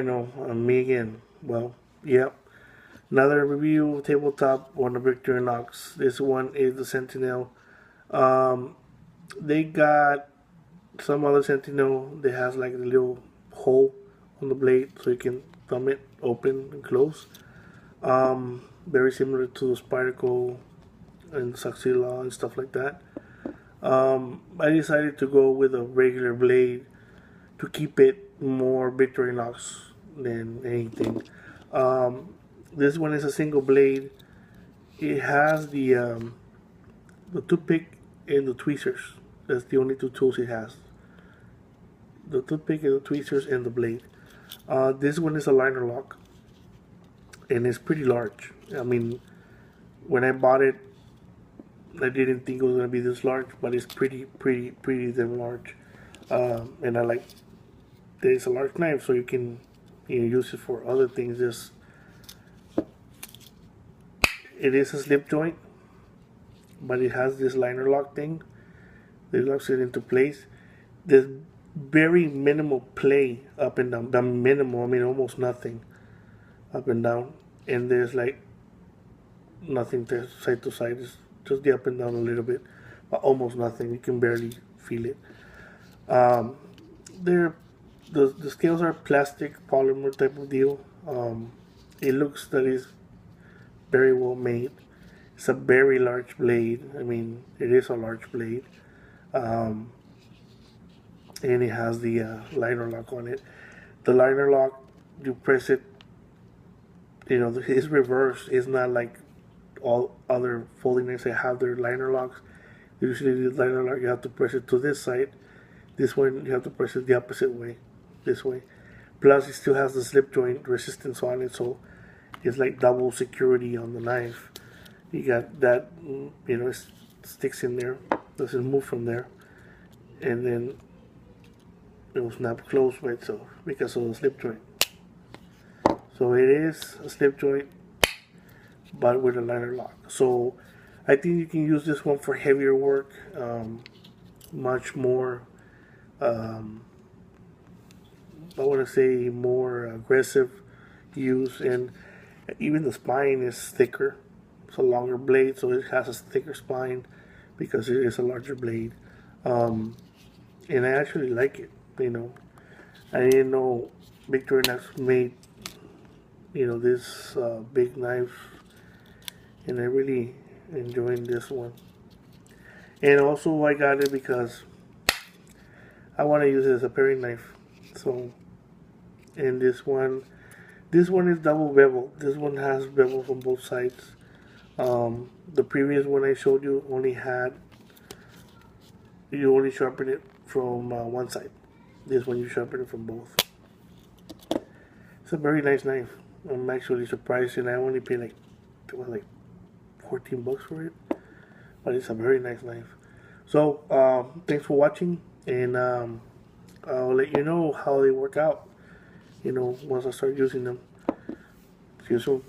know, me again. Well, yep. Another review tabletop on the Victorinox. This one is the Sentinel. Um, they got some other Sentinel that has like a little hole on the blade so you can thumb it open and close. Very similar to the Spyderco and Saxilla and stuff like that. I decided to go with a regular blade to keep it more Victorinox than anything. This one is a single blade. It has the toothpick and the tweezers. That's the only two tools it has. The toothpick and the tweezers and the blade. This one is a liner lock, and it's pretty large. I mean, when I bought it, I didn't think it was gonna be this large, but it's pretty damn large. And I like that it's a large knife, so you can use it for other things. Just it is a slip joint, but it has this liner lock thing that locks it into place. There's very minimal play up and down. The minimal, I mean almost nothing up and down, and there's like nothing side to side. It's just the up and down a little bit, but almost nothing. You can barely feel it. The scales are plastic polymer type of deal. It looks that is very well made. It's a very large blade. I mean, it is a large blade. And it has the liner lock on it. The liner lock, you press it, it's reversed. It's not like all other folding knives that have their liner locks. Usually the liner lock, you have to press it to this side. This one, you have to press it the opposite way, this way. Plus, it still has the slip joint resistance on it, so it's like double security on the knife. You got that, it sticks in there, doesn't move from there, and then it will snap closed by itself because of the slip joint. So it is a slip joint, but with a liner lock. So I think you can use this one for heavier work, much more, I want to say more aggressive use, and even the spine is thicker. It's a longer blade, so it has a thicker spine because it is a larger blade. And I actually like it. I didn't know Victorinox made this big knife, and I really enjoyed this one. And also I got it because I want to use it as a paring knife. So, and this one is double bevel. This one has bevels on both sides. The previous one I showed you you only sharpen it from one side. This one you sharpen it from both. It's a very nice knife. I'm actually surprised, and I only paid like 14 bucks for it, but it's a very nice knife. So thanks for watching, and I'll let you know how they work out once I start using them. See you soon.